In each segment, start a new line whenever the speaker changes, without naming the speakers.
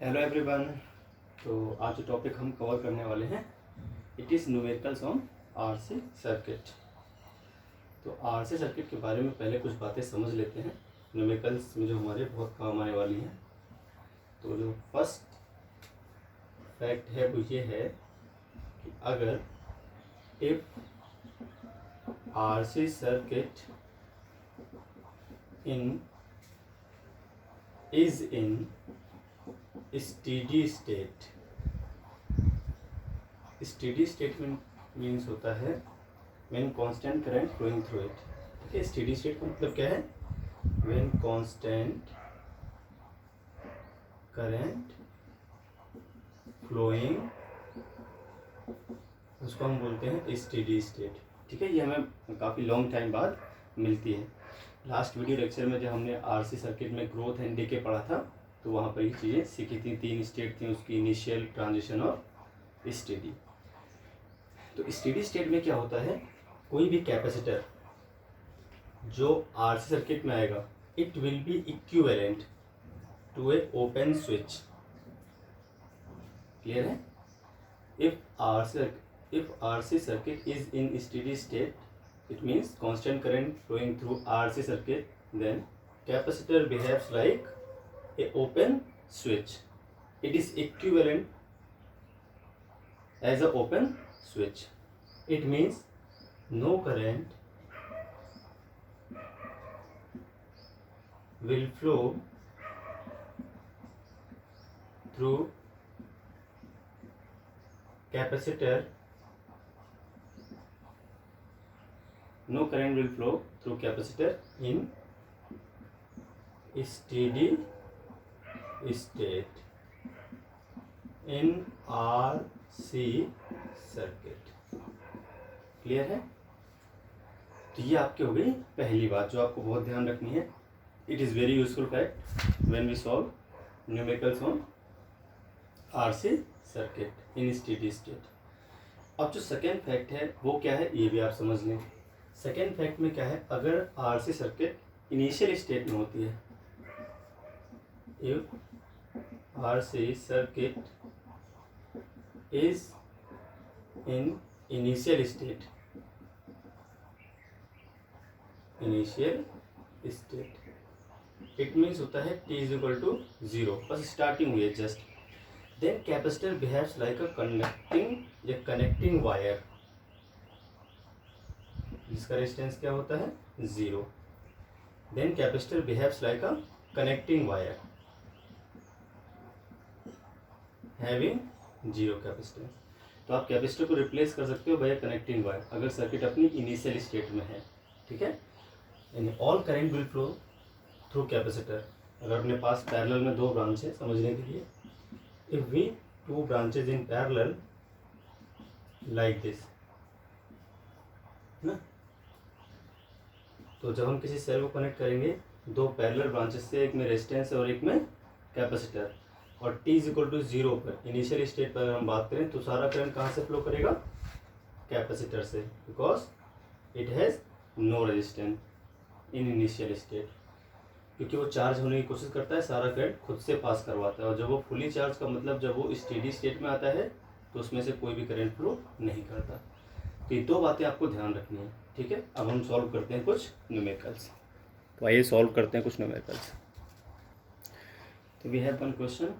Hello everyone. तो आज जो टॉपिक हम कवर करने वाले हैं it is numericals on RC circuit. तो आरसी सर्किट के बारे में पहले कुछ बातें समझ लेते हैं, न्यूमेरिकल्स में जो हमारे बहुत काम आने वाली हैं। तो जो फर्स्ट फैक्ट है वो ये है कि अगर if RC circuit is in steady state, steady state means होता है when constant current flowing through it. ठीक है, स्टेडी स्टेट का मतलब क्या है? व्हेन कांस्टेंट करंट फ्लोइंग, उसको हम बोलते हैं स्टेडी स्टेट। ठीक है, ये हमें काफ़ी लॉन्ग टाइम बाद मिलती है। लास्ट वीडियो लेक्चर में जब हमने आरसी सर्किट में ग्रोथ एंड डीके पढ़ा था तो वहाँ पर ये चीज़ें सीखी थी। 3 स्टेट थी उसकी, इनिशियल, ट्रांजिशन और स्टेडी। तो स्टेडी स्टेट में क्या होता है, कोई भी कैपेसिटर जो आरसी सर्किट में आएगा it will be equivalent to a open switch. Clear है? If RC circuit is in steady state it means constant current flowing through RC circuit, then capacitor behaves like a open switch. It is equivalent as a open switch. It means no current will flow through capacitor. No current will flow through capacitor in steady state in RC circuit. Clear है? तो ये आपकी हो गई पहली बात जो आपको बहुत ध्यान रखनी है। It is very useful fact when we solve numericals on RC circuit in steady state. अब जो सेकेंड फैक्ट है वो क्या है, ये भी आप समझ लें। सेकेंड फैक्ट में क्या है, अगर आरसी सर्किट इनिशियल स्टेट में होती है, if RC circuit is in initial state, it means होता है t इज इक्वल टू 0, बस स्टार्टिंग हुई है just. Then capacitor behaves like a connecting wire, जिसका रेजिस्टेंस क्या होता है 0। Then capacitor behaves like a connecting wire having 0 capacitance. तो आप कैपेसिटर को रिप्लेस कर सकते हो बाय कनेक्टिंग वायर अगर सर्किट अपनी इनिशियल स्टेट में है। ठीक है, यानी all current will flow through capacitor. अगर अपने पास पैरेलल में 2 ब्रांच है, समझने के लिए, if we 2 branches in parallel like this ना, तो जब हम किसी सेल को कनेक्ट करेंगे 2 पैरेलल ब्रांचेस से, एक में रेजिस्टेंस है और एक में कैपेसिटर, और t इज इक्वल टू 0 पर इनिशियल स्टेट पर अगर हम बात करें तो सारा करंट कहाँ से फ्लो करेगा? कैपेसिटर से, because it has no resistance in initial state. क्योंकि वो चार्ज होने की कोशिश करता है, सारा करंट खुद से पास करवाता है, और जब वो फुली चार्ज का मतलब जब वो स्टेडी स्टेट में आता है तो उसमें से कोई भी करंट फ्लो नहीं करता। तो ये 2 बातें आपको ध्यान रखनी है। ठीक है, अब हम सॉल्व करते हैं कुछ न्यूमेरिकल्स। तो आइए सॉल्व करते हैं कुछ न्यूमेरिकल्स। तो वी हैव वन क्वेश्चन,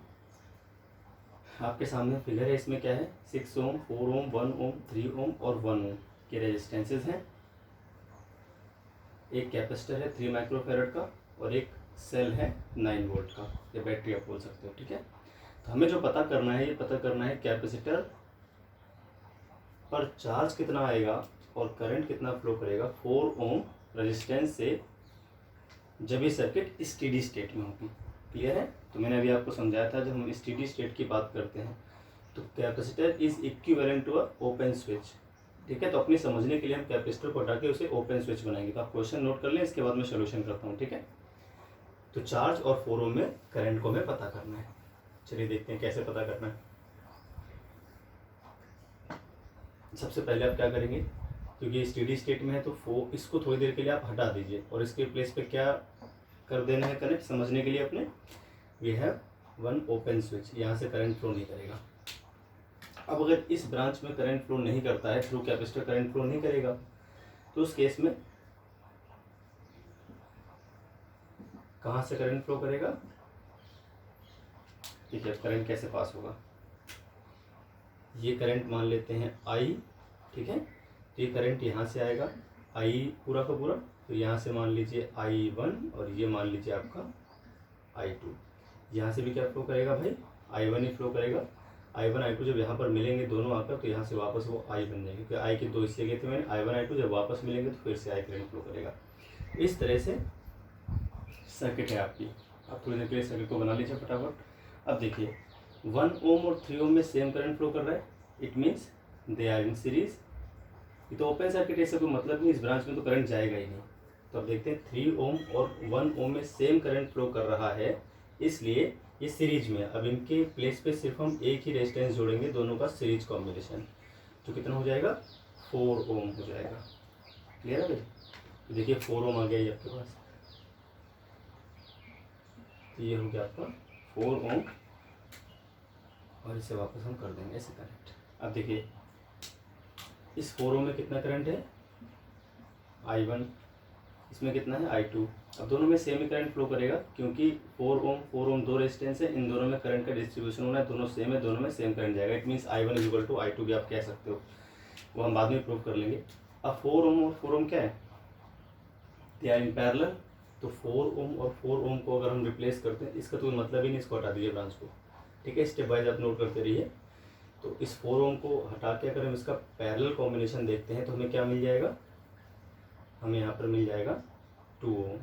आपके सामने फिगर है, इसमें क्या है 6 ओम, 4 ओम, 1 ओम, 3 ओम और 1 ओम के रेजिस्टेंसेज हैं। एक कैपेसिटर है 3 माइक्रोफैरड का और एक सेल है 9 वोल्ट का, या बैटरी आप बोल सकते हो। ठीक है, तो हमें जो पता करना है, ये पता करना है कैपेसिटर पर चार्ज कितना आएगा और करंट कितना फ्लो करेगा 4 ओम रेजिस्टेंस से जब ये सर्किट स्टेडी स्टेट में होगी। क्लियर है? तो मैंने अभी आपको समझाया था, जब हम स्टेडी स्टेट की बात करते हैं तो capacitor is equivalent to a open switch. ठीक है, तो अपनी समझने के लिए हम कैपेसिटर को हटा के उसे ओपन स्विच बनाएंगे। तो आप क्वेश्चन नोट कर लें, इसके बाद मैं सोल्यूशन करता हूँ। ठीक है, तो चार्ज और 4 ओम में करंट को हमें पता करना है। चलिए देखते हैं कैसे पता करना है। सबसे पहले आप क्या करेंगे, क्योंकि स्टेडी स्टेट में है तो इसको थोड़ी देर के लिए आप हटा दीजिए और इसके प्लेस पे क्या कर देना है कनेक्ट, समझने के लिए अपने we have one open switch, यहाँ से करंट फ्लो नहीं करेगा। अब अगर इस ब्रांच में करंट फ्लो नहीं करता है, थ्रू कैपेसिटर करंट फ्लो नहीं करेगा, तो उस केस में कहाँ से करंट फ्लो करेगा? ठीक है, करंट कैसे पास होगा? ये करंट मान लेते हैं आई, ठीक है, तो ये करंट यहाँ से आएगा आई पूरा का पूरा, तो यहाँ से मान लीजिए I1 और ये मान लीजिए आपका I2। यहाँ से भी क्या फ्लो करेगा भाई? I1 ही फ्लो करेगा। I1 I2 जब यहाँ पर मिलेंगे दोनों आकर, तो यहाँ से वापस वो I बन जाएंगे, क्योंकि I के दो हिस्से गए थे मैंने, I1 I2 जब वापस मिलेंगे तो फिर से I करंट फ्लो करेगा। इस तरह से सर्किट है आपकी। आप थोड़ी देर के लिए सर्किट को बना लीजिए फटाफट। अब देखिए 1 ओम और 3 ओम में सेम करंट फ्लो कर रहा है, it means they are in series. ये तो ओपन सर्किट है, इससे कोई मतलब नहीं, इस ब्रांच में तो करंट जाएगा ही नहीं। तो अब देखते हैं 3 ओम और 1 ओम में सेम करंट फ्लो कर रहा है, इसलिए ये सीरीज में। अब इनके प्लेस पे सिर्फ हम एक ही रेजिस्टेंस जोड़ेंगे, दोनों का सीरीज कॉम्बिनेशन, तो कितना हो जाएगा? 4 ओम हो जाएगा। क्लियर है भाई? तो देखिए 4 ओम आ गया ये आपके पास, तो ये हो गया आपका 4 ओम, और इसे वापस हम कर देंगे ऐसे कनेक्ट। अब देखिए इस 4 ओम में कितना करंट है? I1, इसमें कितना है? I2। अब दोनों में सेम ही करंट फ्लो करेगा, क्योंकि 4 ओम दो रेजिस्टेंस है, इन दोनों में करंट का डिस्ट्रीब्यूशन होना है, दोनों सेम है, दोनों में सेम करंट जाएगा। It means I1 is equal to I2 भी आप कह सकते हो, वो हम बाद में प्रूव कर लेंगे। अब 4 ओम और 4 ओम क्या है? They are in parallel. तो 4 ओम और 4 ओम को अगर हम रिप्लेस करते हैं, इसका तो मतलब ही नहीं, इसको हटा दीजिए ब्रांच को, ठीक है, स्टेप वाइज आप नोट करते रहिए। तो इस 4 ओम को हटा के अगर हम इसका पैरेलल कॉम्बिनेशन देखते हैं, तो हमें क्या मिल जाएगा? हमें यहाँ पर मिल जाएगा 2 ओम।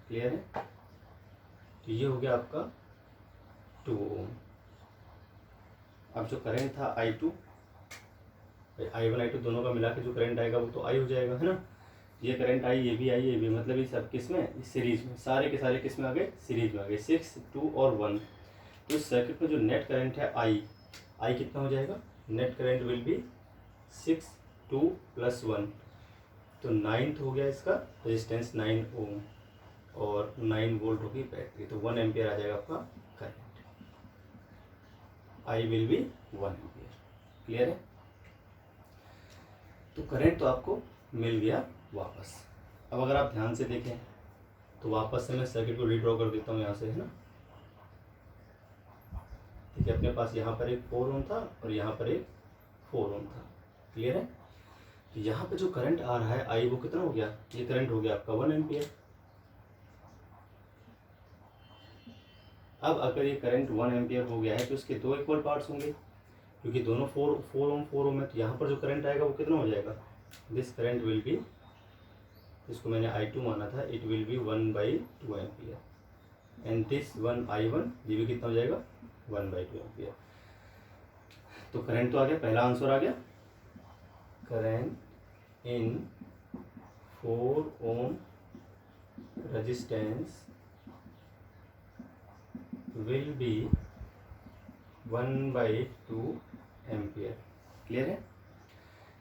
क्लियर है? तो ये हो गया आपका 2 ओम। अब जो करंट था I2, I1 I2 दोनों का मिला के जो करंट आएगा वो तो I हो जाएगा, है ना। ये करंट आई, ये भी आई, ये भी, मतलब ये सब किस में? सीरीज में। सारे के सारे किस में आ गए? सीरीज में आ गए, 6, 2 और 1। तो इस सर्किट में जो नेट करंट है आई कितना हो जाएगा? नेट करंट विल बी 6, 2 + 1, तो 9 हो गया इसका रेजिस्टेंस 9 ओम, और 9 वोल्ट होगी बैटरी, तो 1 एम्पियर आ जाएगा आपका current. I will be 1 ampere. Clear है? तो करंट तो आपको मिल गया वापस। अब अगर आप ध्यान से देखें तो वापस से मैं सर्किट को रीड्रॉ कर देता हूँ यहाँ से, है ना। ठीक है, अपने पास यहाँ पर एक 4 ओम था और यहाँ पर एक 4 ओम था। क्लियर है? तो यहाँ पे जो करंट आ रहा है आई, वो कितना हो गया? ये करंट हो गया आपका 1 एम्पियर। अब अगर ये करंट 1 एम्पियर हो गया है, तो इसके दो इक्वल पार्ट्स होंगे, क्योंकि दोनों 4 ओम है, तो यहाँ पर जो करंट आएगा वो कितना हो जाएगा? दिस करंट विल बी, इसको मैंने I2 माना था, it will B 1/2 ampere, and this 1 I1, ये भी कितना हो जाएगा? 1/2 एम्पियर। तो करंट तो आ गया, पहला आंसर आ गया। Current in 4 ohm resistance will be 1/2 ampere. Clear है?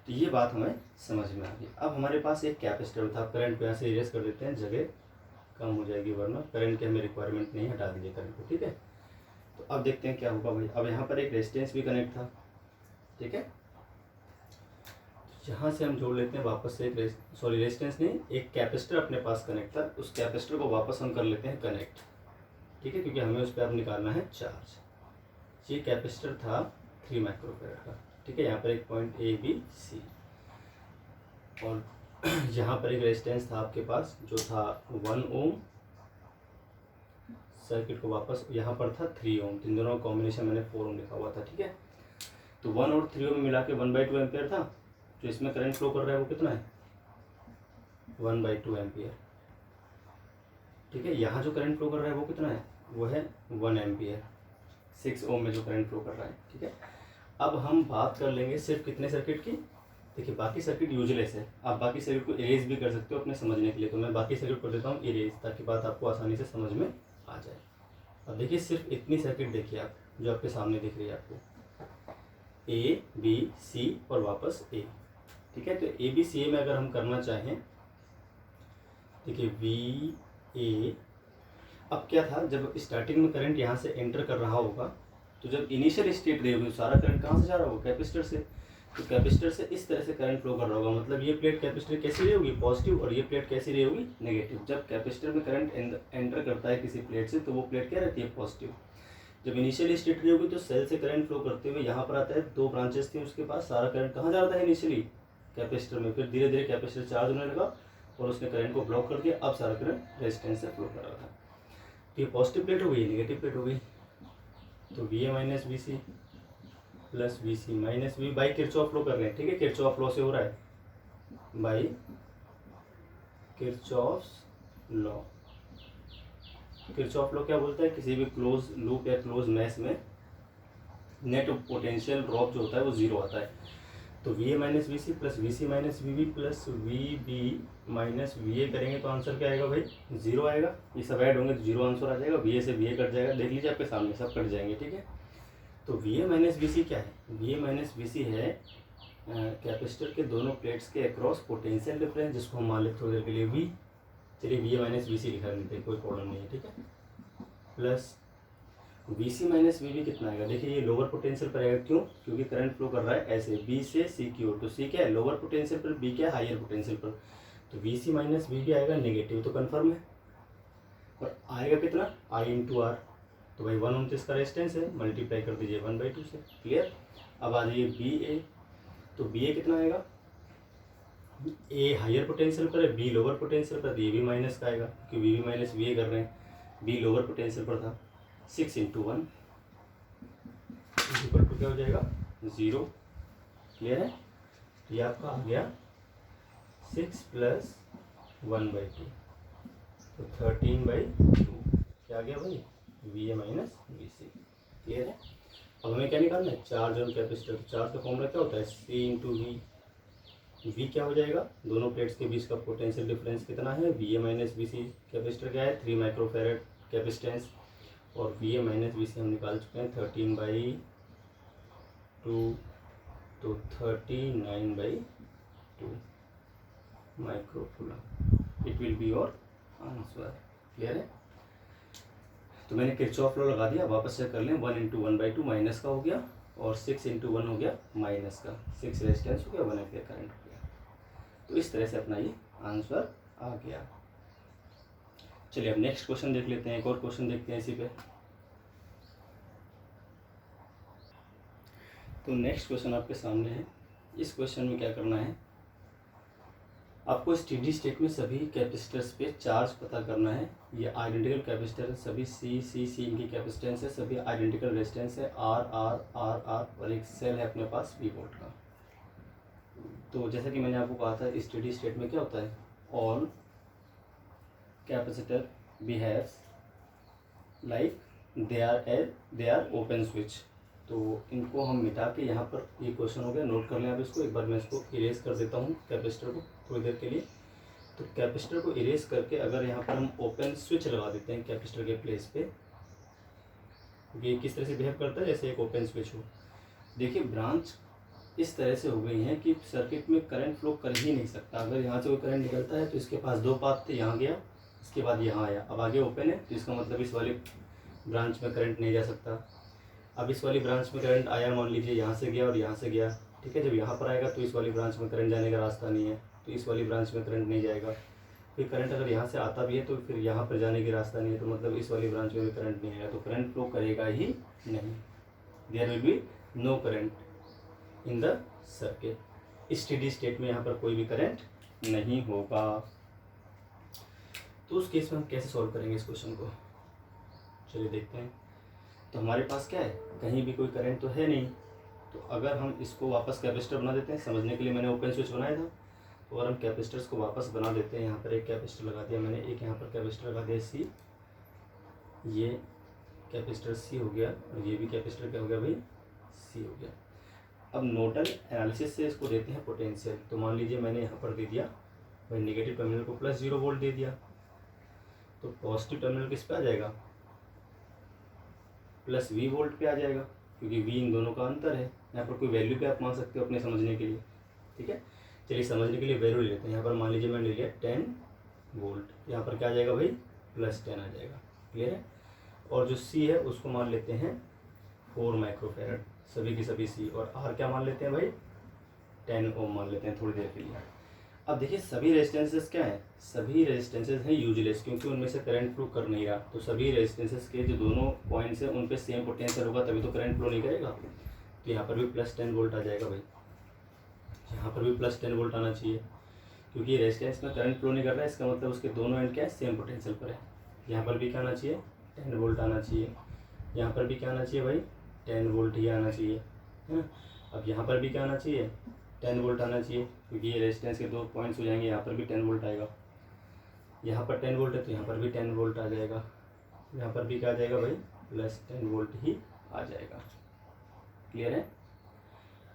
तो ये बात हमें समझ में आ गई। अब हमारे पास एक कैपेसिटर था, करंट को यहाँ से इरेज कर देते हैं, जगह कम हो जाएगी, वरना करंट की हमें रिक्वायरमेंट नहीं, हटा दीजिए करंट को, ठीक है। तो अब देखते हैं क्या होगा भाई। अब यहाँ पर एक रेजिस्टेंस भी कनेक्ट था, ठीक है, तो यहाँ से हम जोड़ लेते हैं वापस से एक रेजिस्टेंस नहीं, एक कैपेसिटर अपने पास कनेक्ट था, उस कैपेसिटर को वापस हम कर लेते हैं कनेक्ट, ठीक है, क्योंकि हमें उस पर अब निकालना है चार्ज। ये कैपेसिटर था 3 माइक्रोफैराड का, ठीक है, यहाँ पर एक पॉइंट ABC, और यहाँ पर एक रेजिस्टेंस था आपके पास जो था 1 ओम। सर्किट को वापस, यहाँ पर था 3 ओम, इन दोनों का कॉम्बिनेशन मैंने 4 ओम लिखा हुआ था, ठीक है। तो 1 और 3 ओम मिला के 1/2 एम्पियर था, जो इसमें करंट फ्लो कर रहा है वो कितना है? 1/2 एम्पियर, ठीक है। यहाँ जो करंट फ्लो कर रहा है वो कितना है? वो है 1 एम्पियर, 6 ओम में जो करंट फ्लो कर रहा है, ठीक है। अब हम बात कर लेंगे सिर्फ कितने सर्किट की। देखिए बाकी सर्किट यूजलेस है, आप बाकी सर्किट को इरेज भी कर सकते हो अपने समझने के लिए, तो मैं बाकी सर्किट कर देता हूँ इरेज, ताकि बात आपको आसानी से समझ में आ जाए। अब देखिए सिर्फ इतनी सर्किट देखिए आप, जो आपके सामने दिख रही है आपको, ABC और वापस A, ठीक है। तो ABC में अगर हम करना चाहें, देखिए VA, अब क्या था, जब स्टार्टिंग में करंट यहाँ से एंटर कर रहा होगा तो जब इनिशियल स्टेट रही होगी सारा करंट कहाँ से जा रहा होगा, कैपेसिटर से। तो कैपेसिटर से इस तरह से करंट फ्लो कर रहा होगा, मतलब ये प्लेट कैपेसिटर कैसी रही होगी, पॉजिटिव, और ये प्लेट कैसी रही होगी, नेगेटिव। जब कैपेसिटर में करंट एंटर करता है किसी प्लेट से तो वो प्लेट क्या रहती है, पॉजिटिव। जब इनिशियल स्टेट रही होगी तो सेल से करंट फ्लो करते हुए यहाँ पर आता है, 2 ब्रांचेस थी उसके पास, सारा करंट कहाँ जा रहा था इनिशियली, कैपेसिटर में। फिर धीरे धीरे कैपेसिटर चार्ज होने लगा और उसने करंट को ब्लॉक कर दिया, अब सारा करंट रेजिस्टेंस से फ्लो कर रहा था। तो ये पॉजिटिव प्लेट हो गई, नेगेटिव प्लेट हो गई। तो V A minus V C plus V C minus V B Kirchhoff law कर रहे हैं, ठीक है, किरचॉफ लॉ से हो रहा है, by Kirchhoff law. Kirchhoff law क्या बोलता है, किसी भी क्लोज लूप या क्लोज मैश में नेट पोटेंशियल ड्रॉप जो होता है वो जीरो आता है। तो V A minus V C plus V C minus V B plus V B minus V A करेंगे तो आंसर क्या आएगा भाई, जीरो आएगा। ये सब ऐड होंगे तो जीरो आंसर आ जाएगा, वी ए से वी ए कट जाएगा, देख लीजिए आपके सामने सब कट जाएंगे, ठीक है। तो वी ए माइनस वी सी क्या है, वी ए माइनस वी सी है कैपेसिटर के दोनों प्लेट्स के अक्रॉस पोटेंशियल डिफरेंस, जिसको हम मान लेते थोड़ी देर के लिए वी। चलिए V A minus V C लिखा देते हैं, कोई प्रॉब्लम नहीं है, ठीक है। Plus V C minus V B कितना आएगा, देखिए ये लोअर पोटेंशियल पर आएगा, क्यों, क्योंकि करंट फ्लो कर रहा है ऐसे बी से सी की ओर। तो सी क्या है, लोअर पोटेंशियल पर, बी क्या है, हायर पोटेंशियल पर। तो V C minus V B आएगा नेगेटिव, तो कन्फर्म है। और आएगा कितना, आई इंटू आर। तो भाई 1 इसका रेजिस्टेंस है, मल्टीप्लाई कर दीजिए 1/2 से, क्लियर। अब आ जाइए बी ए, तो बी ए कितना आएगा, ए हायर पोटेंशियल पर है, बी लोअर पोटेंशियल पर, ये भी माइनस का आएगा क्योंकि V B minus V A कर रहे हैं, बी लोअर पोटेंशियल पर था। 6 इंटू 1 इक्वल टू क्या हो जाएगा, 0, क्लियर है। ये आपका आ गया 6 प्लस 1/2, तो 13/2 क्या आ गया भाई, V A minus V C, clear है। अब हमें क्या निकालना है, चार्ज ऑन कैपेसिटर। चार्ज का फॉर्मूला क्या होता है, सी इंटू वी। वी क्या हो जाएगा, दोनों प्लेट्स के बीच का पोटेंशियल डिफरेंस कितना है, V A minus V C. Capacitor क्या है, 3 माइक्रोफेरेड कैपेसिटेंस, और V A minus V C हम निकाल चुके हैं 13/2, तो 39/2 microcoulomb. It will be your answer, clear है। तो मैंने किरचॉफ लॉ लगा दिया, वापस से कर लें। 1 इंटू 1/2 माइनस का हो गया, और 6 इंटू 1 हो गया माइनस का, 6 रेजिस्टेंस हो गया, 1 एम्पीयर करंट हो गया। तो इस तरह से अपना ये आंसर आ गया। चलिए अब नेक्स्ट क्वेश्चन देख लेते हैं, एक और क्वेश्चन देखते हैं इसी पे। तो नेक्स्ट क्वेश्चन आपके सामने है। इस क्वेश्चन में क्या करना है, आपको स्टेडी स्टेट में सभी कैपेसिटर्स पे चार्ज पता करना है। ये आइडेंटिकल कैपेसिटर है, सभी सी इनकी कैपेसिटेंस है, सभी आइडेंटिकल रेजिस्टेंस है, आर आर आर आर, और एक सेल है अपने पास वी वोल्ट का। तो जैसा कि मैंने आपको कहा था, स्टेडी स्टेट में क्या होता है, all capacitor behaves like they are open switch. तो इनको हम मिटा के यहाँ पर, ये क्वेश्चन हो गया, नोट कर लें आप इसको। एक बार मैं इसको इरेज कर देता हूँ कैपेसिटर को थोड़ी देर के लिए। तो कैपेसिटर को इरेज करके अगर यहाँ पर हम ओपन स्विच लगा देते हैं कैपेसिटर के प्लेस पे, ये किस तरह से बिहेव करता है, जैसे एक ओपन स्विच हो। देखिए ब्रांच इस तरह से हो गई हैं कि सर्किट में करंट फ्लो कर ही नहीं सकता। अगर यहाँ से कोई करंट निकलता है तो इसके पास 2 पाथ थे, यहाँ गया, इसके बाद यहाँ आया, अब आगे ओपन है, तो इसका मतलब इस वाली ब्रांच में करंट नहीं जा सकता। अब इस वाली ब्रांच में करंट आया, मान लीजिए यहाँ से गया और यहाँ से गया, ठीक है। जब यहाँ पर आएगा तो इस वाली ब्रांच में करंट जाने का रास्ता नहीं है, तो इस वाली ब्रांच में करंट नहीं जाएगा। फिर करंट अगर यहाँ से आता भी है तो फिर यहाँ पर जाने की रास्ता नहीं है, तो मतलब इस वाली ब्रांच में भी करंट नहीं आएगा, तो करंट फ्लो करेगा ही नहीं। There will be no current in the circuit. Steady state में यहाँ पर कोई भी करंट नहीं होगा। तो उस केस में हम कैसे सॉल्व करेंगे इस क्वेश्चन को, चलिए देखते हैं। तो हमारे पास क्या है, कहीं भी कोई करंट तो है नहीं। तो अगर हम इसको वापस कैपेसिटर बना देते हैं, समझने के लिए मैंने ओपन स्विच बनाया था, तो अगर हम कैपेसिटर्स को वापस बना देते हैं, यहाँ पर एक कैपेसिटर लगा दिया मैंने, एक यहाँ पर कैपेसिटर लगा दिया सी, ये कैपेसिटर सी हो गया, और ये भी कैपेसिटर क्या हो गया भाई, सी हो गया। अब नोडल एनालिसिस से इसको देते हैं पोटेंशियल। तो मान लीजिए मैंने यहाँ पर दे दिया भाई, नेगेटिव टर्मिनल को +0 वोल्ट दे दिया, तो पॉजिटिव टर्मिनल किस पे आ जाएगा, +V वोल्ट पे आ जाएगा, क्योंकि V इन दोनों का अंतर है। यहाँ पर कोई वैल्यू पे आप मान सकते हो अपने समझने के लिए, ठीक है। चलिए समझने के लिए वैल्यू लेते हैं। यहाँ पर मान लीजिए मैंने ले लिया 10 वोल्ट, यहाँ पर क्या आ जाएगा भाई, +10 आ जाएगा, क्लियर है। और जो सी है उसको मान लेते हैं 4 माइक्रोफेरेड, सभी की सभी सी। और आर क्या मान लेते हैं भाई, 10 ओम मान लेते हैं थोड़ी देर के लिए। अब देखिए सभी रेजिस्टेंसेस क्या हैं, सभी रेजिस्टेंसेस हैं यूजलेस, क्योंकि उनमें से करंट फ्लो कर नहीं रहा। तो सभी रेजिस्टेंसेस के जो दोनों पॉइंट्स हैं उन पे सेम पोटेंशियल होगा, तभी तो करंट फ्लो नहीं करेगा। तो यहाँ पर भी +10 वोल्ट आ जाएगा भाई, यहाँ पर भी +10 वोल्ट आना चाहिए, क्योंकि रेजिस्टेंस में करंट फ्लो नहीं कर रहा है, इसका मतलब उसके दोनों एंड क्या है, सेम पोटेंशियल पर है। यहाँ पर भी क्या आना चाहिए, 10 वोल्ट आना चाहिए। यहाँ पर भी क्या आना चाहिए भाई, 10 वोल्ट ही आना चाहिए, है ना। अब यहाँ पर भी क्या आना चाहिए, 10 वोल्ट आना चाहिए, क्योंकि ये रेजिस्टेंस के 2 पॉइंट्स हो जाएंगे। यहाँ पर भी 10 वोल्ट आएगा, यहाँ पर 10 वोल्ट है तो यहाँ पर भी 10 वोल्ट आ जाएगा। यहाँ पर भी क्या आ जाएगा भाई, +10 वोल्ट ही आ जाएगा। क्लियर है।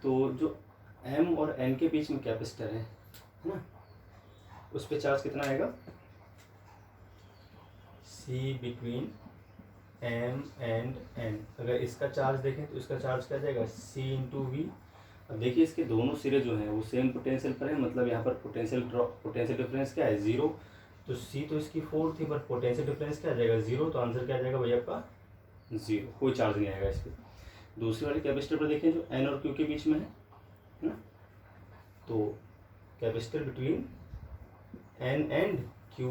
तो जो M और N के बीच में कैपेसिटर है ना, उस पर चार्ज कितना आएगा, C between M and N। अगर इसका चार्ज देखें तो इसका चार्ज क्या जाएगा, C इंटू V। अब देखिए इसके दोनों सिरे जो हैं वो सेम पोटेंशियल पर है, मतलब यहाँ पर पोटेंशियल डिफरेंस क्या है, 0। तो C तो इसकी 4 थी, पर पोटेंशियल डिफरेंस क्या आ जाएगा, 0। तो आंसर क्या आ जाएगा भैया आपका 0, कोई चार्ज नहीं आएगा इस पर। दूसरी वाली कैपेसिटर पर देखें जो N और Q के बीच में है ना, तो capacitor between N and Q,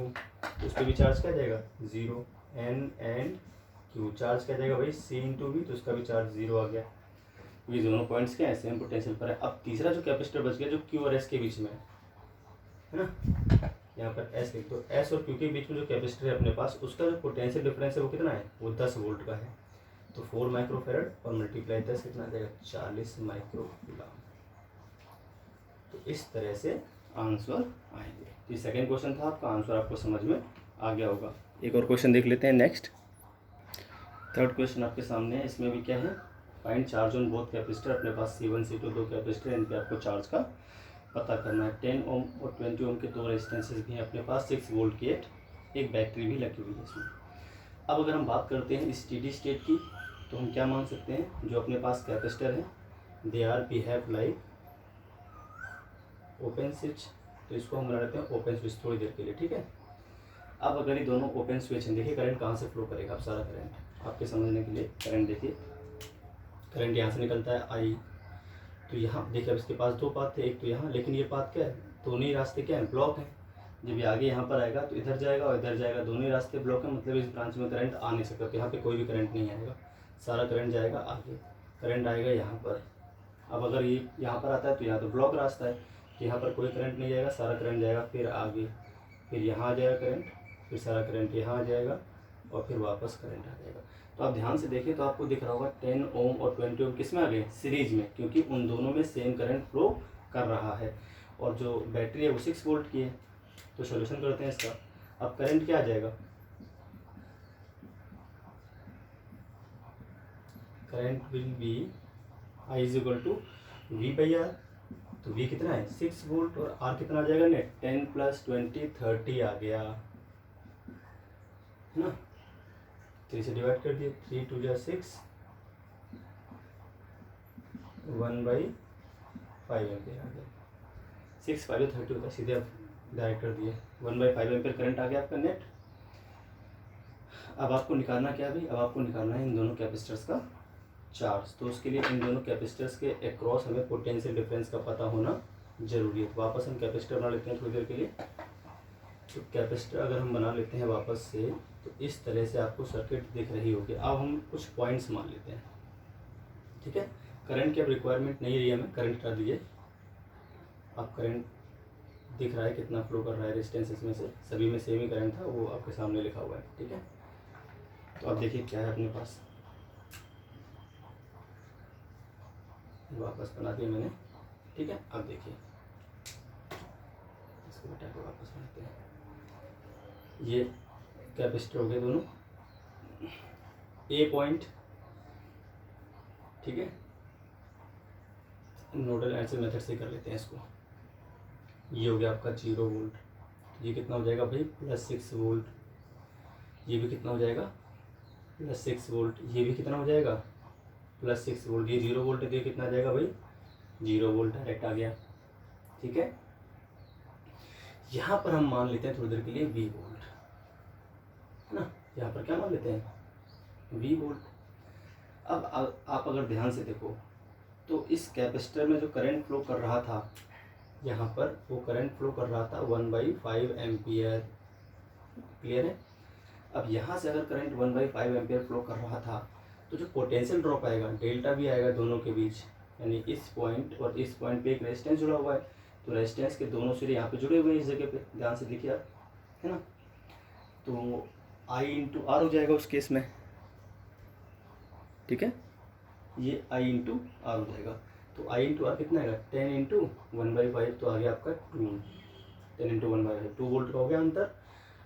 उस पर भी चार्ज क्या जाएगा, 0। N एंड Q चार्ज क्या जाएगा भाई, C इंटू V, तो उसका भी चार्ज 0 आ गया। ये दोनों पॉइंट्स क्या है, सेम पोटेंशियल पर है। अब तीसरा जो कैपेसिटर बच गया जो Q और S के बीच में है ना, यहाँ पर S लिख दो। S और Q के बीच में जो कैपेसिटर है अपने पास, उसका जो पोटेंशियल डिफरेंस है वो कितना है, वो 10 वोल्ट का है। तो 4 माइक्रोफेरेड और मल्टीप्लाई 10 कितना आ जाएगा, 40 माइक्रोकूलम। तो इस तरह से आंसर आएंगे। ये सेकेंड क्वेश्चन था आपका, आंसर आपको समझ में आ गया होगा। एक और क्वेश्चन देख लेते हैं नेक्स्ट। थर्ड क्वेश्चन आपके सामने है, इसमें भी क्या है, find charge on both capacitor. अपने पास C1 C2 दो कैपेसिटर, इन पे आपको चार्ज का पता करना है। 10 ओम और 20 ओम के 2 रेजिस्टेंसेस भी हैं अपने पास, 6 वोल्ट की एक बैटरी भी लगी हुई है इसमें। अब अगर हम बात करते हैं स्टेडी स्टेट की, तो हम क्या मान सकते हैं, जो अपने पास कैपेसिटर है they are behave like open switch. तो इसको हम बना लेते हैं ओपन स्विच थोड़ी देर के लिए, ठीक है। अब अगर ये दोनों ओपन स्विच हैं, देखिए करंट कहाँ से फ्लो करेगा। अब सारा करंट आपके समझने के लिए, करंट देखिए, करंट यहाँ से निकलता है I। तो यहाँ देखिए अब इसके पास 2 पाथ थे, एक तो यहाँ, लेकिन ये पाथ क्या है, दोनों ही रास्ते क्या है, ब्लॉक हैं। जब ये आगे यहाँ पर आएगा तो इधर जाएगा और इधर जाएगा, दोनों ही रास्ते ब्लॉक है, मतलब इस ब्रांच में करंट आ नहीं सकता। तो यहाँ पे कोई भी करंट नहीं आएगा, सारा करंट जाएगा आगे, करंट आएगा यहाँ पर। अब अगर ये यहाँ पर आता है तो यहाँ तो ब्लॉक रास्ता है, तो यहाँ पर कोई करंट नहीं जाएगा, सारा करंट जाएगा फिर आगे, फिर यहाँ आ जाएगा करंट, फिर सारा करंट यहाँ आ जाएगा और फिर वापस करंट आ जाएगा। तो आप ध्यान से देखें तो आपको दिख रहा होगा 10 ओम और 20 ओम किस में आ गए, सीरीज में, क्योंकि उन दोनों में सेम करंट फ्लो कर रहा है। और जो बैटरी है वो 6 वोल्ट की है। तो सॉल्यूशन करते हैं इसका। अब करंट क्या आ जाएगा, current will be I is equal to V/R। तो V कितना है, 6 वोल्ट, और R कितना आ जाएगा नेट, 10 + 20 30 आ गया, है ना। 3 से डिवाइड कर दिए, 3 × 2 = 6, 1/5 एम्पेयर आ गया। 6 5 30 होता है, सीधे आप डायरेक्ट कर दिए, 1/5 एम्पेयर करंट आ गया आपका नेट। अब आपको निकालना क्या है भाई, अब आपको निकालना है इन दोनों कैपेसिटर्स का चार्ज। तो उसके लिए इन दोनों कैपेसिटर्स के अक्रॉस हमें पोटेंशियल डिफरेंस का पता होना जरूरी है। तो वापस हम कैपेसिटर बना लेते हैं थोड़ी देर के लिए। तो कैपेसिटर अगर हम बना लेते हैं वापस से, तो इस तरह से आपको सर्किट दिख रही होगी। अब हम कुछ पॉइंट्स मान लेते हैं, ठीक है। करंट की अब रिक्वायरमेंट नहीं रही हमें, करंट कर दीजिए। अब करंट दिख रहा है कितना फ्लो कर रहा है, रेजिस्टेंस इसमें से सभी में सेम ही करंट था, वो आपके सामने लिखा हुआ है, ठीक है। तो अब देखिए क्या है अपने पास, वापस बना दिया मैंने, ठीक है। अब देखिए इसको बटा के वापस बनाते हैं। ये कैपेसिटर हो गए दोनों, A पॉइंट, ठीक है। नोडल एनालिसिस मेथड से कर लेते हैं इसको। ये हो गया आपका 0 वोल्ट, ये कितना हो जाएगा भाई, +6 वोल्ट। ये भी कितना हो जाएगा, +6 वोल्ट। ये भी कितना हो जाएगा, +6 वोल्ट। ये 0 वोल्ट है, तो ये कितना आ जाएगा भाई, 0 वोल्ट डायरेक्ट आ गया, ठीक है। यहाँ पर हम मान लेते हैं थोड़ी देर के लिए V वोल्ट, है ना। यहाँ पर क्या मान लेते हैं, वी वोल्ट। अब आप अगर ध्यान से देखो तो इस कैपेसिटर में जो करंट फ्लो कर रहा था, यहाँ पर वो करंट फ्लो कर रहा था 1/5 एम्पियर। क्लियर है। अब यहाँ से अगर करंट 1/5 एम्पियर फ्लो कर रहा था तो जो पोटेंशियल ड्रॉप आएगा डेल्टा भी आएगा दोनों के बीच, यानी इस पॉइंट और इस पॉइंट पे एक रेजिस्टेंस जुड़ा हुआ है, तो रेजिस्टेंस के दोनों सिरे यहाँ पे जुड़े हुए हैं इस जगह पे, ध्यान से देखिए आप, है ना। तो I इंटू आर हो जाएगा उस केस में, ठीक है, ये I इंटू आर हो जाएगा। तो I इंटू आर कितना आएगा, 10 इंटू 1/5, तो आ गया आपका 2, 10 इंटू 1/5, 2 वोल्ट का हो गया अंतर।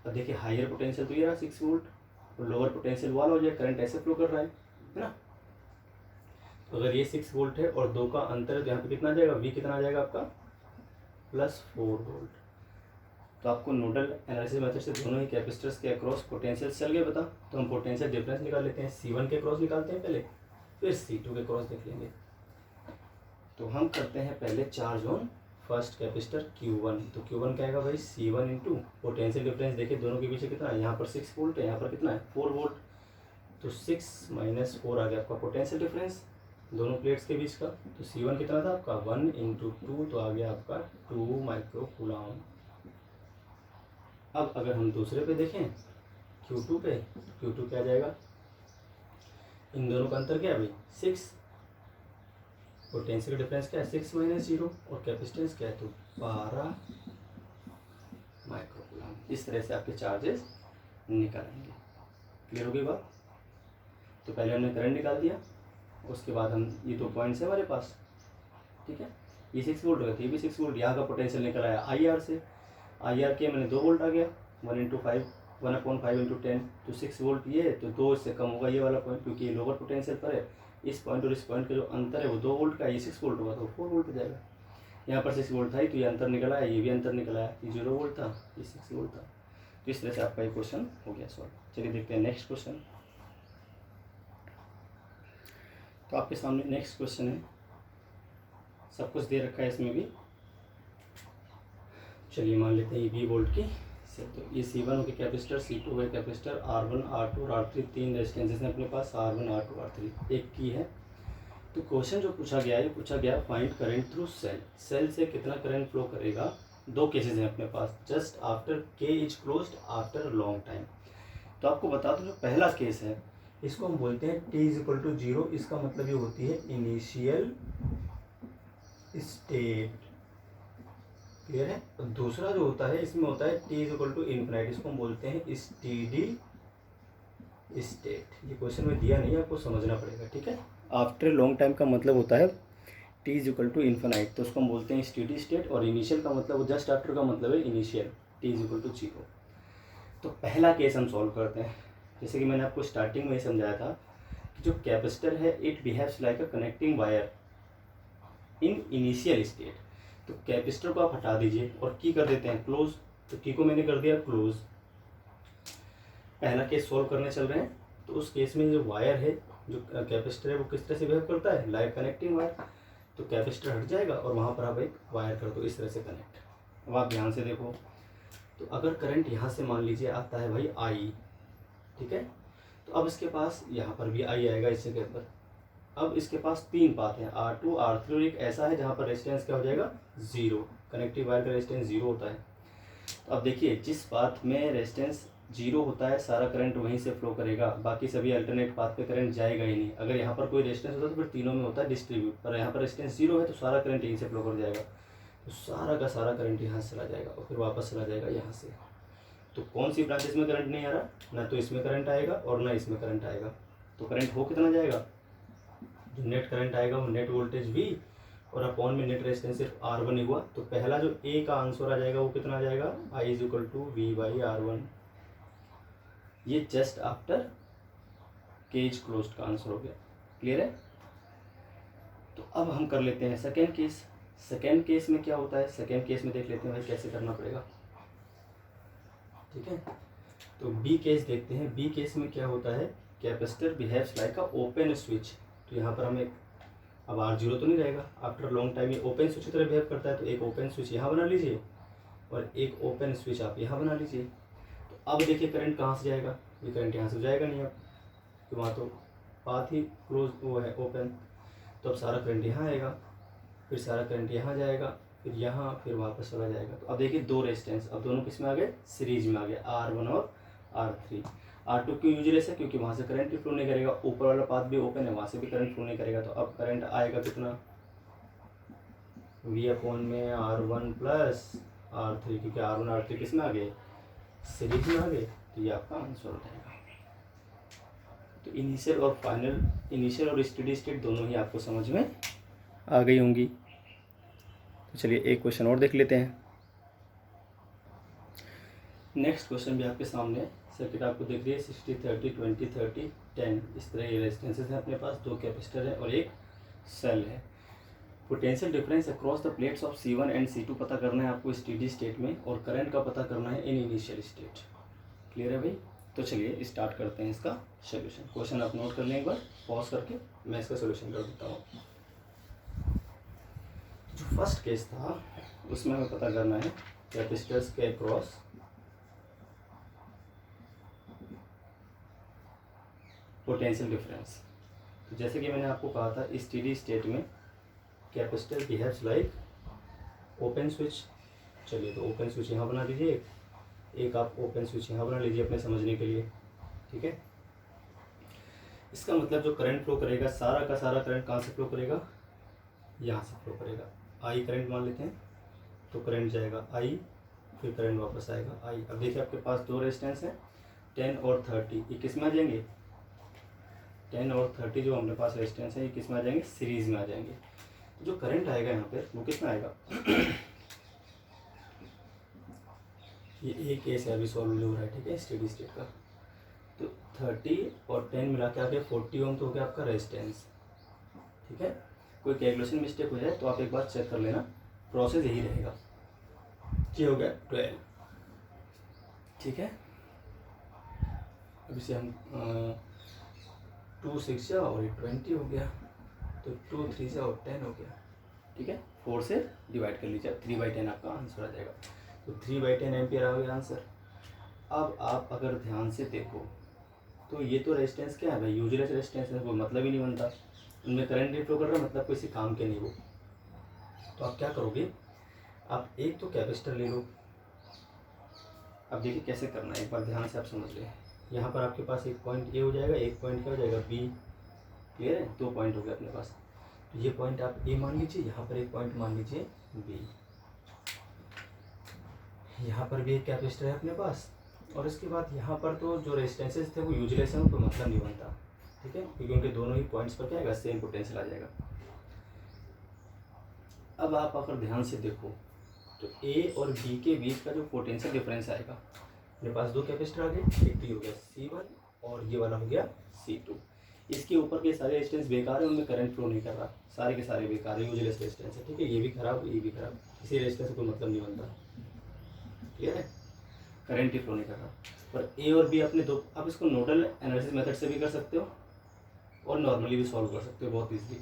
अब देखिए हायर पोटेंशियल तो ये रहा 6 वोल्ट, और लोअर पोटेंशियल वाला हो जाए, करंट ऐसे फ्लो कर रहा है ना। तो अगर ये 6 वोल्ट है और 2 का अंतर है तो यहाँ पे कितना आ जाएगा, वी कितना आ जाएगा आपका, +4 वोल्ट। तो आपको नोडल एनालिसिस मेथड से दोनों ही कैपेसिटर्स के अक्रॉस पोटेंशियल चल गए पता, तो हम पोटेंशियल डिफरेंस निकाल लेते हैं। C1 के अक्रॉस निकालते हैं पहले, फिर C2 के अक्रॉस देख लेंगे। तो हम करते हैं पहले charge on first capacitor Q1। तो Q1 क्या आएगा भाई, C1 इंटू पोटेंशियल डिफरेंस देखिए दोनों के पीछे कितना है, यहाँ पर 6 वोल्ट है, यहाँ पर कितना है 4 वोल्ट, तो 6 - 4 आ गया आपका पोटेंशियल डिफरेंस दोनों प्लेट्स के बीच का। तो C1 कितना था आपका 1 इंटू 2, तो आ गया आपका 2 माइक्रो कूलम। अब अगर हम दूसरे पे देखें Q2 पे, Q2 क्या आ जाएगा, इन दोनों का अंतर क्या है भाई 6, पोटेंशियल डिफरेंस क्या है 6 - 0, और कैपेसिटेंस क्या है तो 12 माइक्रोकूलम। इस तरह से आपके चार्जेस निकालेंगे। क्लियर हो गई बात। तो पहले हमने करंट निकाल दिया, उसके बाद हम ये 2 पॉइंट्स है हमारे पास, ठीक है, ये 6 वोल्ट हो गया, ये भी 6 वोल्ट, यहाँ का पोटेंशियल निकल आया IR से, IR के मैंने 2 वोल्ट आ गया, 1/5 इंटू 10, तो 6 वोल्ट ये है, तो 2 इससे कम होगा ये वाला पॉइंट, क्योंकि ये लोअर पोटेंशियल पर है। इस पॉइंट और इस पॉइंट का जो अंतर है वो 2 वोल्ट का, ये 6 वोल्ट होगा तो 4 वोल्ट हो जाएगा। यहाँ पर 6 वोल्ट था तो ये अंतर निकल आया, ये भी अंतर निकल आया, ये 0 वोल्ट था, ये 6 वोल्ट था। तो इस तरह से आपका ये क्वेश्चन हो गया सॉल्व। चलिए देखते हैं नेक्स्ट क्वेश्चन। तो आपके सामने नेक्स्ट क्वेश्चन है, सब कुछ दे रखा है इसमें भी। चलिए मान लेते हैं ये 20 वोल्ट की से, तो ये C1 हो गया कैपेसिटर, C2 है कैपेसिटर, R1 R2 और R3 तीन रेजिस्टेंसेस हैं अपने पास, R1 R2 R3 एक की है। तो क्वेश्चन जो पूछा गया है, पूछा गया find current through cell, cell से कितना करंट फ्लो करेगा। 2 केसेस हैं अपने पास, just after K is closed after long time. तो आपको बता दूं जो पहला केस है इसको हम बोलते हैं T = 0, इसका मतलब ये होती है इनिशियल स्टेट। क्लियर है। और दूसरा जो होता है इसमें होता है T = इन्फिनाइट, इसको हम बोलते हैं स्टेडी स्टेट। ये क्वेश्चन में दिया नहीं है, आपको समझना पड़ेगा, ठीक है। आफ्टर लॉन्ग टाइम का मतलब होता है T = इन्फिनाइट, तो उसको हम बोलते हैं स्टेडी स्टेट, और इनिशियल का मतलब जस्ट आफ्टर का मतलब है इनिशियल, T = 0। तो पहला केस हम सॉल्व करते हैं। जैसे कि मैंने आपको स्टार्टिंग में ही समझाया था कि जो कैपेसिटर है it behaves like a connecting wire in initial state. तो कैपेसिटर को आप हटा दीजिए और की कर देते हैं क्लोज, तो की को मैंने कर दिया क्लोज। पहला केस सॉल्व करने चल रहे हैं, तो उस केस में जो वायर है, जो कैपेसिटर है, वो किस तरह से बिहेव करता है, लाइक कनेक्टिंग वायर। तो कैपेसिटर हट जाएगा और वहाँ पर आप एक वायर कर दो इस तरह से कनेक्ट। अब आप ध्यान से देखो, तो अगर करंट यहाँ से मान लीजिए आता है भाई I, ठीक है, तो अब इसके पास यहाँ पर भी I आएगा इस जगह पर। अब इसके पास 3 पाथ हैं, R2 R3 और एक ऐसा है जहाँ पर रेजिस्टेंस क्या हो जाएगा 0, कनेक्टिव वायर का रेजिस्टेंस 0 होता है। तो अब देखिए जिस पाथ में रेजिस्टेंस 0 होता है सारा करंट वहीं से फ्लो करेगा, बाकी सभी अल्टरनेट पाथ पे करंट जाएगा ही नहीं। अगर यहाँ पर कोई रेजिस्टेंस होता है तो फिर तीनों में होता है डिस्ट्रीब्यूट, पर यहाँ पर रेजिस्टेंस 0 है तो सारा करंट यहीं से फ्लो कर जाएगा, तो सारा का सारा करंट यहाँ से चला जाएगा और फिर वापस चला जाएगा यहाँ से। तो कौन सी ब्रांचेस में करंट नहीं आ रहा, ना तो इसमें करंट आएगा और ना इसमें करंट आएगा। तो करंट हो कितना जाएगा, जो नेट करंट आएगा वो नेट वोल्टेज V और अपॉन में नेट रेजिस्टेंस सिर्फ R1 ही हुआ। तो पहला जो A का आंसर आ जाएगा वो कितना आ जाएगा, I = V/R1। ये just after K is closed का आंसर हो गया। क्लियर है। तो अब हम कर लेते हैं सेकेंड केस। सेकेंड केस में क्या होता है, सेकेंड केस में देख लेते हैं भाई कैसे करना पड़ेगा, ठीक है। तो B केस देखते हैं। B केस में क्या होता है, कैपेसिटर बिहेव्स लाइक अ ओपन स्विच। तो यहाँ पर हमें अब R0 तो नहीं रहेगा, आफ्टर लॉन्ग टाइम ये ओपन स्विच की तरह बिहेव करता है। तो एक ओपन स्विच यहाँ बना लीजिए और एक ओपन स्विच आप यहाँ बना लीजिए। तो अब देखिए करंट कहाँ से जाएगा, ये करंट यहाँ से हो जाएगा नहीं अब, तो वहाँ तो पाथ ही क्लोज वो है ओपन, तो अब सारा करंट यहाँ आएगा, फिर सारा करंट यहाँ जाएगा, फिर यहाँ, फिर वापस चला जाएगा। तो अब देखिए दो रेजिस्टेंस, अब दोनों किस में आ गए, सीरीज में आ गए, R1 और R3। R2 क्यों यूजलेस है, क्योंकि वहाँ से करंट फ्लो नहीं करेगा, ऊपर वाला पाथ भी ओपन है, वहाँ से भी करंट फ्लो नहीं करेगा। तो अब करंट आएगा कितना, V अपॉन में R1 प्लस R3, क्योंकि R1 R3 किस में आ गए, सीरीज में आ गए। तो ये आपका आंसर हो जाएगा। तो इनिशियल और फाइनल, इनिशियल और स्टेडी स्टेट दोनों ही आपको समझ में आ गई होंगी। तो चलिए एक क्वेश्चन और देख लेते हैं। नेक्स्ट क्वेश्चन भी आपके सामने है। सर्किट आपको दिख रही है 60 30 20 30 10, इस तरह ये रेजिस्टेंसेस हैं अपने पास, दो कैपेसिटर है और एक सेल है। Potential difference across the plates of C1 and C2 पता करना है आपको स्टेडी स्टेट में, और करंट का पता करना है इन इनिशियल स्टेट। क्लियर है भाई? तो चलिए स्टार्ट करते हैं इसका सोल्यूशन। क्वेश्चन आप नोट कर लें एक बार पॉज करके, मैं इसका सोल्यूशन कर देता हूँ। जो फर्स्ट केस था उसमें हमें पता करना है कैपेसिटर्स के अक्रॉस पोटेंशियल डिफरेंस। तो जैसे कि मैंने आपको कहा था स्टेडी स्टेट में capacitor behaves like open switch. चलिए तो ओपन स्विच यहाँ बना दीजिए, एक आप ओपन स्विच यहाँ बना लीजिए अपने समझने के लिए, ठीक है। इसका मतलब जो करंट फ्लो करेगा सारा का सारा करंट कहाँ से फ्लो करेगा, यहाँ से फ्लो करेगा। आई करंट मान लेते हैं, तो करंट जाएगा आई, फिर करंट वापस आएगा आई। अब देखिए आपके पास दो रेजिस्टेंस हैं 10 और 30, ये किस में आ जाएंगे, 10 और 30 जो हमारे पास रेजिस्टेंस है ये किस में आ जाएंगे, सीरीज में आ जाएंगे। तो जो करंट आएगा यहाँ पे वो कितना आएगा ये एक केस है अभी सॉल्व हो रहा है, ठीक है, स्टेडी स्टेट का। तो 30 और 10 मिला के आ गया 40 ओम, तो हो गया आपका रेजिस्टेंस, ठीक है। कोई कैलकुलेशन मिस्टेक हो जाए तो आप एक बार चेक कर लेना, प्रोसेस यही रहेगा। ये हो गया 12, ठीक है। अब इसे हम 2 6 और 20 हो गया, तो 2 3 और 10 हो गया, ठीक है। 4 से डिवाइड कर लीजिए, 3/10 आपका आंसर आ जाएगा। तो 3/10 एम्पियर आ गया आंसर। अब आप अगर ध्यान से देखो तो ये तो रेजिस्टेंस क्या है भाई, यूजलेस रेजिस्टेंस है, कोई मतलब ही नहीं बनता, उनमें करंट नहीं फ्लो कर रहा, मतलब किसी काम के नहीं वो। तो आप क्या करोगे, आप एक तो कैपेसिटर ले लो। अब देखिए कैसे करना है, एक बार ध्यान से आप समझ लें। यहाँ पर आपके पास एक पॉइंट ए हो जाएगा, एक पॉइंट क्या हो जाएगा बी। क्लियर है, दो पॉइंट हो गए अपने पास। तो ये पॉइंट आप ए मान लीजिए, यहाँ पर एक पॉइंट मान लीजिए बी। यहाँ पर भी एक कैपेसिटर है अपने पास, और इसके बाद यहाँ पर तो जो रेजिस्टेंसेस थे वो यूजलेस है, उनको मतलब नहीं बनता, ठीक है, क्योंकि उनके दोनों ही पॉइंट्स पर क्या आएगा, सेम पोटेंशियल आ जाएगा। अब आप अगर ध्यान से देखो तो ए और बी के बीच का जो पोटेंशियल डिफरेंस आएगा, मेरे पास दो कैपेसिटर आ गए, एक तो हो गया C1 और ये वाला हो गया C2। इसके ऊपर के सारे रेजिस्टेंस बेकार है, उनमें करंट फ्लो नहीं कर रहा, सारे के सारे बेकार है, यूजलेस रेजिस्टेंस है, ठीक है। ये भी खराब, ये भी खराब, इसी रेजिस्टेंस से कोई मतलब नहीं बनता, क्लियर है, करंट ही फ्लो नहीं कर रहा। पर ए और बी अपने दो, आप इसको नोडल एनालिसिस मेथड से भी कर सकते हो और नॉर्मली भी सॉल्व कर सकते हो बहुत ईजिली।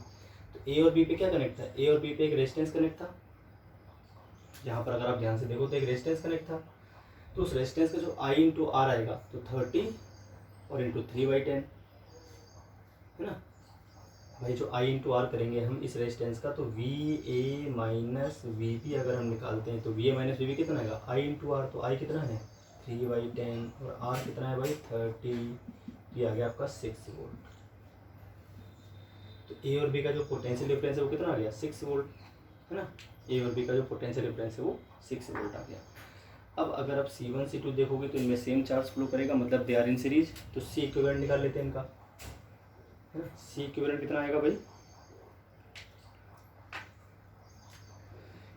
तो ए और बी पे क्या कनेक्ट था, ए और बी पे एक रेजिस्टेंस कनेक्ट था, यहाँ पर अगर आप ध्यान से देखो तो एक रेजिस्टेंस कनेक्ट था। तो उस रेजिस्टेंस का जो I इंटू आर आएगा तो 30 और इंटू 3/10 है ना भाई। जो I इंटू आर करेंगे हम इस रेजिस्टेंस का, तो VA माइनस VB अगर हम निकालते हैं तो VA माइनस VB कितना आएगा, I इंटू आर। तो I कितना है 3/10 और R कितना है भाई 30, ये आ गया आपका 6 वोल्ट। तो ए और बी का जो पोटेंशियल डिफरेंस है वो कितना आ गया 6 वोल्ट, है ना। ए और बी का जो पोटेंशियल डिफरेंस है वो 6 वोल्ट आ गया। अब अगर आप C1 C2 देखोगे तो इनमें सेम चार्ज फ्लो करेगा, मतलब दे आर इन सीरीज। तो C इक्विवेलेंट निकाल लेते हैं इनका, है ना। C इक्विवेलेंट कितना आएगा भाई,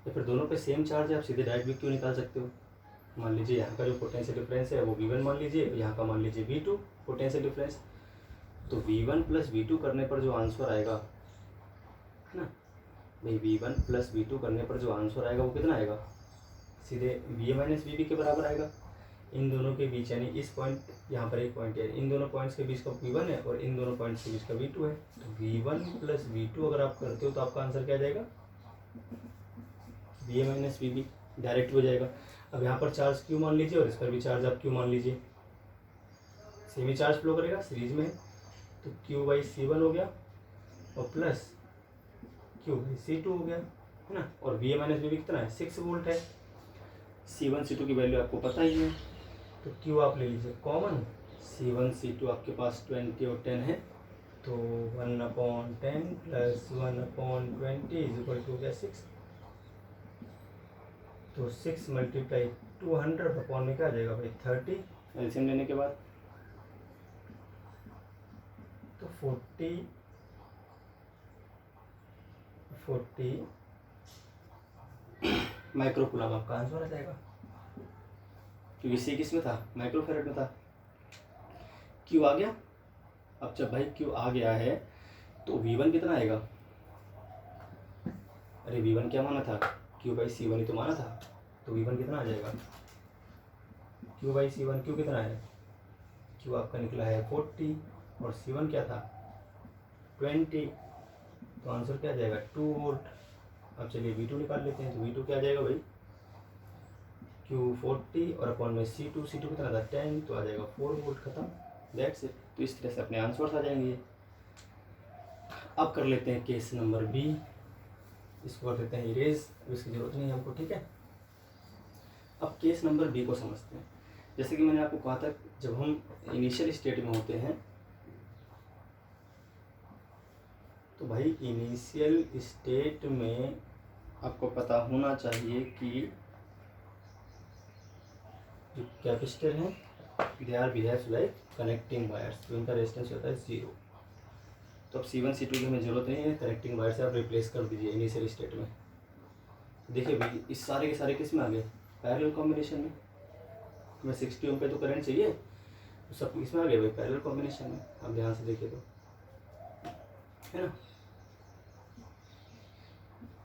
या फिर दोनों पे सेम चार्ज है, आप सीधे डायरेक्ट भी क्यों निकाल सकते हो। मान लीजिए यहाँ का जो पोटेंशियल डिफरेंस है वो V1 मान लीजिए, यहाँ का मान लीजिए V2 पोटेंशियल डिफरेंस। तो V1 प्लस V2 करने पर जो आंसर आएगा, है ना भाई, V1 प्लस V2 करने पर जो आंसर आएगा वो कितना आएगा, सीधे VA माइनस VB के बराबर आएगा। इन दोनों के बीच यानी इस पॉइंट, यहाँ पर एक पॉइंट है, इन दोनों पॉइंट्स के बीच का V1 है और इन दोनों पॉइंट्स के बीच का V2 है। तो V1 प्लस V2 अगर आप करते हो तो आपका आंसर क्या आ जाएगा, VA माइनस VB, डायरेक्ट हो जाएगा। अब यहाँ पर चार्ज क्यू मान लीजिए और इस पर भी चार्ज आप क्यू मान लीजिए, सेमी चार्ज फ्लो करेगा, सीरीज में है, तो Q बाई C1 हो गया और प्लस Q बाई C2 हो गया, है ना। और V A minus V B कितना है, 6 वोल्ट है। C1 C2 की वैल्यू आपको पता ही है, तो Q आप ले लीजिए कॉमन, C1 C2 आपके पास 20 और 10 है, तो 1/10 प्लस 1/20 इज इक्वल टू हो गया 6। तो 6 मल्टीप्लाई 200 अपॉन में क्या आ जाएगा भाई 30 एलसीएम लेने के बाद, तो 40 माइक्रो कूलम आपका आंसर आ जाएगा, क्योंकि सी किस में था, माइक्रो फेरेड में था। क्यू आ गया। अब जब भाई क्यू आ गया है तो V1 कितना आएगा, अरे V1 क्या माना था, Q बाई C1 ही तो माना था, तो V1 कितना आ जाएगा, Q बाई C1, Q कितना है, Q आपका निकला है 40 और C1 क्या था 20, तो आंसर क्या आ जाएगा 2 वोल्ट। अब चलिए V2 निकाल लेते हैं, तो V2 क्या आ जाएगा भाई, Q 40 और अपॉन में C2 कितना था 10, तो आ जाएगा 4 वोल्ट, खत्म, दैट्स इट। तो इस तरह से अपने आंसर्स आ जाएंगे। अब कर लेते हैं केस नंबर बी, इसको कर देते हैं इरेज, अब इसकी जरूरत नहीं है हमको, ठीक है। अब केस नंबर बी को समझते हैं। जैसे कि मैंने आपको कहा था, जब हम इनिशियल स्टेट में होते हैं तो भाई इनिशियल स्टेट में आपको पता होना चाहिए कि जो कैपेसिटर हैं they are behaves like connecting wires, तो इनका रेजिस्टेंस होता है 0। तो अब C1 C2 की हमें ज़रूरत नहीं है, कनेक्टिंग वायर से आप रिप्लेस कर दीजिए इनिशियल स्टेट में। देखिए भाई इस सारे के सारे किस में आ गए, पैरेलल कॉम्बिनेशन में। हमें 60 ओम पे तो करंट चाहिए, तो सब इसमें आ गए भाई पैरेलल कॉम्बिनेशन में। आप ध्यान से देखिए तो, है ना,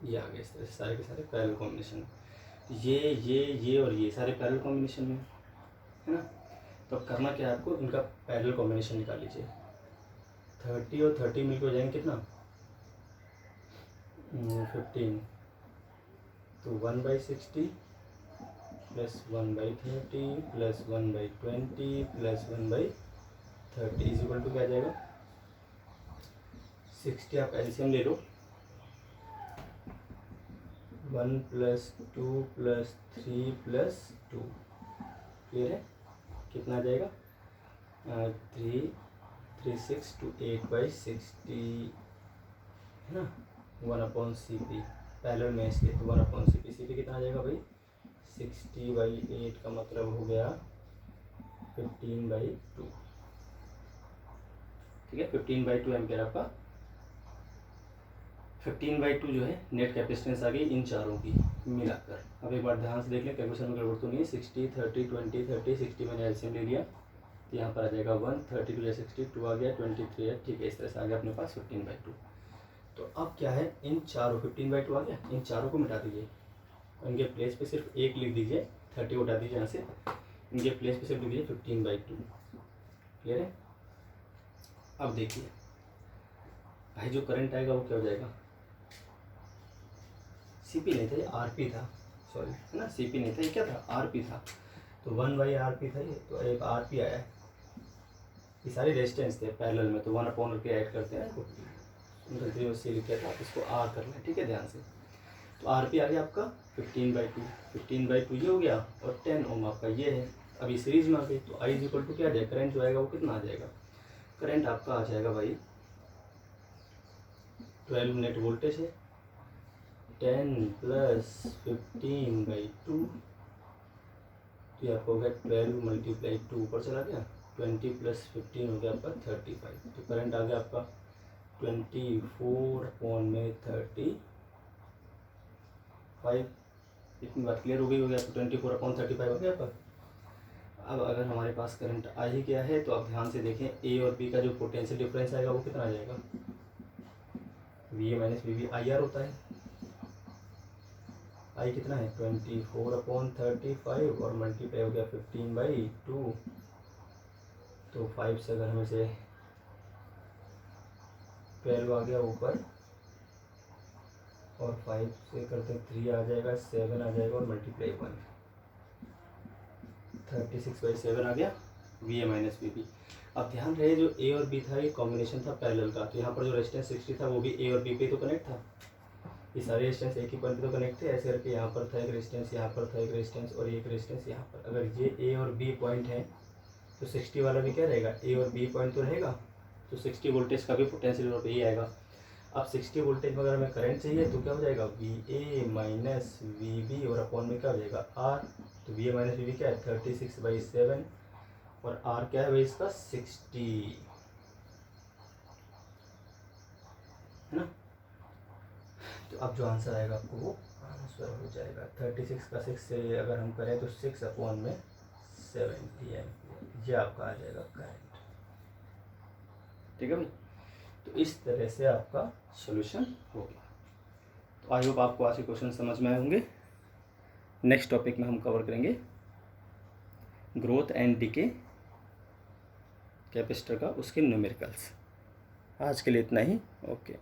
ये आ गए इस तरह से सारे के सारे पैरेलल कॉम्बिनेशन में। ये और ये सारे पैरेलल कॉम्बिनेशन में, है ना। तो अब करना क्या है आपको, इनका पैरेलल कॉम्बिनेशन निकाल लीजिए। 30 और 30 मिलकर हो जाएंगे कितना 15, तो 1/60 plus 1/30 plus 1/20 plus 1/30 is equal to क्या आ जाएगा 60। आप एलसीएम ले लो, 1 प्लस 2 प्लस 3 प्लस 2, क्लियर है, कितना आ जाएगा 3 to 8/60, है ना, 1/CP पैरेलल में इसके, तो 1/CP, CP कितना आ जाएगा भाई 60/8 का मतलब हो गया 15/2, ठीक है। 15/2 एम्पियर आपका 15/2 जो है नेट कैपेसिटेंस आ गई इन चारों की मिलाकर। अब एक बार ध्यान से देख लें, कैलकुलेशन में गड़बड़ तो नहीं है। 60 30 20 30, 60 मैंने एलसीएम ले लिया, तो यहाँ पर आ जाएगा 1, 32 62 आ गया, 23 है, ठीक है। इस तरह से आ गया अपने पास 15/2। तो अब क्या है, इन चारों 15/2 आ गया, इन चारों को मिटा दीजिए, इनके प्लेस पे सिर्फ एक लिख दीजिए, 30 उठा दीजिए यहाँ से, इनके प्लेस पे सिर्फ लिख दीजिए 15/2, क्लियर है। अब देखिए भाई जो करंट आएगा वो क्या हो जाएगा, CP नहीं था ये RP था, सॉरी, है ना, CP नहीं था ये क्या था RP था, तो 1/RP था ये, तो एक RP आया है। ये सारे रेजिस्टेंस थे पैरेलल में, तो 1 के ऐड करते हैं, गलती उससे लिख किया था, आप इसको R कर लें, ठीक है, ध्यान से। तो RP आ गया आपका 15/2 ये हो गया, और 10 ओम आपका ये है। अभी सीरीज में आ गई, तो I इज इक्वल टू क्या आ जाएगा, करंट जो आएगा वो कितना आ जाएगा, करंट आपका आ जाएगा भाई 12 नेट वोल्टेज है, 10 प्लस 15/2, तो ये आपको हो गया 12 मल्टीप्लाई 2 ऊपर चला गया, 20 प्लस 15 हो गया आपका 35। तो करंट आ गया आपका 24/35। इतनी बात क्लियर हो गई होगी आपको, 24/35 हो गया आपका। अब अगर हमारे पास करंट आ ही गया है, तो आप ध्यान से देखें, ए और बी का जो पोटेंशियल डिफरेंस आएगा वो कितना आ जाएगा, VA माइनस VB IR होता है। I कितना है 24/35 और मल्टीप्लाई हो गया 15/2, तो 5 से अगर हमें से 12 आ गया ऊपर, और 5 से करते 3 आ जाएगा, 7 आ जाएगा, और मल्टीप्लाई 1, 36/7 आ गया, V A minus V B. अब ध्यान रहे जो ए और बी था ये कॉम्बिनेशन था पैरेलल का, तो यहाँ पर जो रेजिस्टेंस 60 था वो भी ए और बी पे तो कनेक्ट था, ये सारे रेजिस्टेंस एक ही पॉइंट पे तो कनेक्ट थे। ऐसे करके यहाँ पर था एक रेजिस्टेंस, यहाँ पर था एक रेजिस्टेंस और एक रेजिस्टेंस यहाँ पर। अगर ये ए और बी पॉइंट है तो 60 वाला भी क्या रहेगा, ए और बी पॉइंट तो रहेगा, तो 60 वोल्टेज का भी पोटेंशियल और यही आएगा। अब 60 वोल्टेज में अगर हमें करंट चाहिए तो क्या हो जाएगा, V A minus V B और अपॉन में क्या हो जाएगा आर। तो V A minus V B क्या है 36/7 और आर क्या है भाई इसका 60, है ना। तो अब जो आंसर आएगा आपको वो आंसर हो जाएगा 36 का 6 से अगर हम करें तो 6/70 एम्पियर, ये आपका आ जाएगा करंट। ठीक है भाई, तो इस तरह से आपका सॉल्यूशन हो गया। तो आई होप आपको आज के क्वेश्चन समझ में आए होंगे। नेक्स्ट टॉपिक में हम कवर करेंगे ग्रोथ एंड डिके कैपेसिटर का, उसके न्यूमेरिकल्स। आज के लिए इतना ही, ओके।